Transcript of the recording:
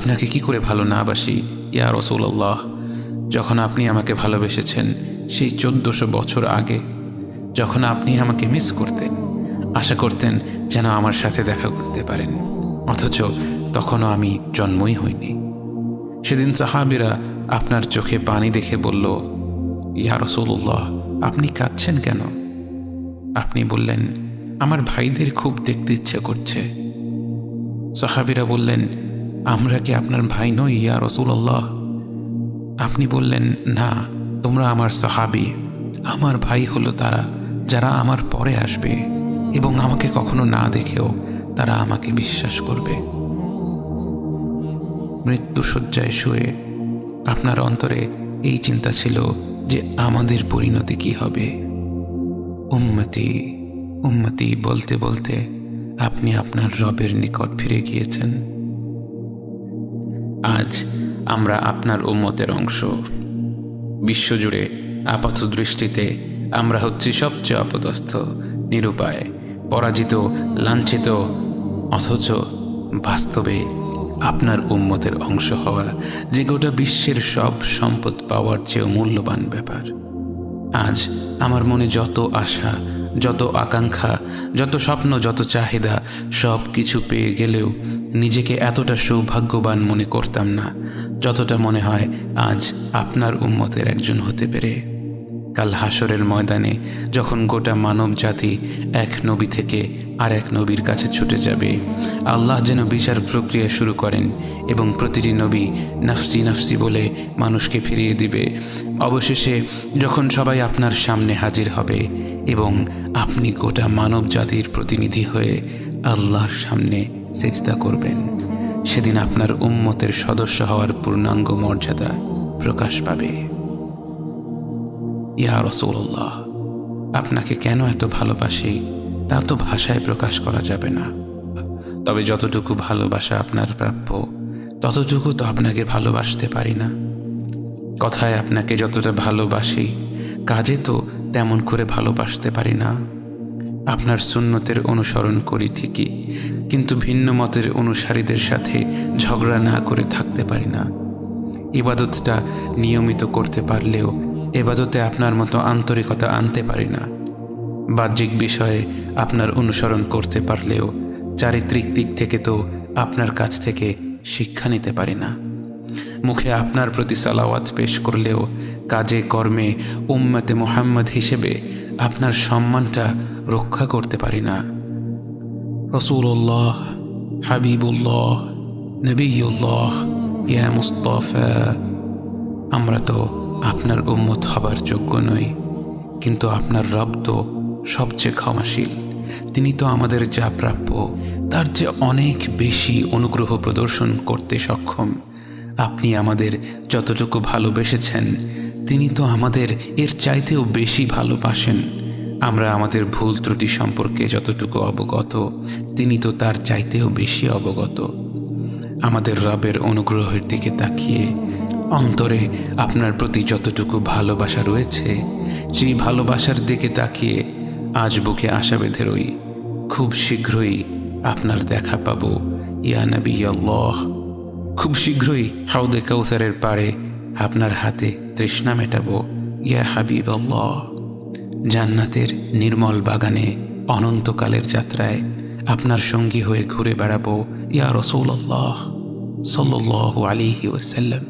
আপনাকে কি করে ভালো না বাসি ইয়া রাসূলুল্লাহ। যখন আপনি আমাকে ভালোবেসেছেন সেই 1400 বছর আগে, যখন আপনি আমাকে মিস করতেন, আশা করতেন যেন আমার সাথে দেখা করতে পারেন, অথচ তখনও আমি জন্মই হইনি। সেদিন সাহাবীরা আপনার চোখে পানি দেখে বলল, ইয়া রাসূলুল্লাহ, আপনি কাঁদছেন কেন? আপনি বললেন, আমার ভাইদের খুব দেখতে ইচ্ছে করছে। সাহাবীরা বললেন, আমরা কি আপনার ভাই নই ইয়া রাসূলুল্লাহ? আপনি বললেন, না, তোমরা আমার সাহাবী। আমার ভাই হলো তারা যারা আমার পরে আসবে এবং আমাকে কখনো না দেখেও তারা আমাকে বিশ্বাস করবে। মৃত্যুশয্যায় শুয়ে আপনার অন্তরে এই চিন্তা ছিল যে আমাদের পরিণতি কি হবে। উম্মতি উম্মতি বলতে বলতে আপনি আপনার রবের নিকট ফিরে গিয়েছেন। আজ আমরা আপনার উম্মতের অংশ। বিশ্বজুড়ে আপাত দৃষ্টিতে আমরা হচ্ছি সবচেয়ে অপদস্থ, নিরুপায়, পরাজিত, লাঞ্ছিত, অথচ বাস্তবে আপনার উম্মতের অংশ হওয়া যে গোটা বিশ্বের সব সম্পদ পাওয়ার চেয়েও মূল্যবান ব্যাপার। আজ আমার মনে যত আশা, যত আকাঙ্ক্ষা, যত স্বপ্ন, যত চাহিদা, সব কিছু পেয়ে গেলেও নিজেকে এতটা সৌভাগ্যবান মনে করতাম না যতটা মনে হয় আজ আপনার উম্মতের একজন হতে পেরে। কাল হাসরের ময়দানে যখন গোটা মানব জাতি এক নবী থেকে আর এক নবীর কাছে ছুটে যাবে, আল্লাহ যেন বিচার প্রক্রিয়া শুরু করেন এবং প্রতিটি নবী নফসি নফসি বলে মানুষকে ফিরিয়ে দিবে। অবশেষে যখন সবাই আপনার সামনে হাজির হবে এবং আপনি গোটা মানব জাতির প্রতিনিধি হয়ে আল্লাহর সামনে সিজদা করবেন, সেদিন আপনার উম্মতের সদস্য হওয়ার পূর্ণাঙ্গ মর্যাদা প্রকাশ পাবে। ইয়া রাসূলুল্লাহ, আপনাকে কেন এত ভালোবাসি তা তো ভাষায় প্রকাশ করা যাবে না। তবে যতটুকু ভালোবাসা আপনার প্রাপ্য ততটুকু তো আপনাকে ভালোবাসতে পারি না। কথায় আপনাকে যতটা ভালোবাসি, কাজে তো তেমন করে ভালোবাসতে পারি না। আপনার সুন্নতের অনুসরণ করি ঠিকই, কিন্তু ভিন্ন মতের অনুসারীদের সাথে ঝগড়া না করে থাকতে পারি না। ইবাদতটা নিয়মিত করতে পারলেও এবাদতে আপনার মতো আন্তরিকতা আনতে পারি না। বাহ্যিক বিষয়ে আপনার অনুসরণ করতে পারলেও চারিত্রিক দিক থেকে তো আপনার কাছ থেকে শিক্ষা নিতে পারি না। মুখে আপনার প্রতি সালাওয়াত পেশ করলেও কাজে কর্মে উম্মতে মুহাম্মদ হিসেবে আপনার সম্মানটা রক্ষা করতে পারি না। রাসূলুল্লাহ, হাবিবুল্লাহ, নবিয়ুল্লাহ, ইয়া মুস্তাফা, আমরা তো আপনার উম্মত হবার যোগ্য নই, কিন্তু আপনার রব তো সবচেয়ে ক্ষমাশীল। তিনি তো আমাদের যা প্রাপ্য তার চেয়ে অনেক বেশি অনুগ্রহ প্রদর্শন করতে সক্ষম। আপনি আমাদের যতটুকু ভালোবেসেছেন তিনি তো আমাদের এর চাইতেও বেশি ভালোবাসেন। আমরা আমাদের ভুল ত্রুটি সম্পর্কে যতটুকু অবগত তিনি তো তার চাইতেও বেশি অবগত। আমাদের রবের অনুগ্রহের দিকে তাকিয়ে অন্তরে আপনার প্রতি যতটুকু ভালোবাসা রয়েছে সেই ভালোবাসার দিকে তাকিয়ে আজ বুকে আশা বেঁধে রই, খুব শীঘ্রই আপনার দেখা পাবো ইয়া নবী আল্লাহ। খুব শীঘ্রই হাউদে কাউসারের পাড়ে আপনার হাতে তৃষ্ণা মেটাবো ইয়া হাবিব আল্লাহ। জান্নাতের নির্মল বাগানে অনন্তকালের যাত্রায় আপনার সঙ্গী হয়ে ঘুরে বেড়াবো ইয়া রাসূলুল্লাহ সাল্লাল্লাহু আলাইহি ওয়াসাল্লাম।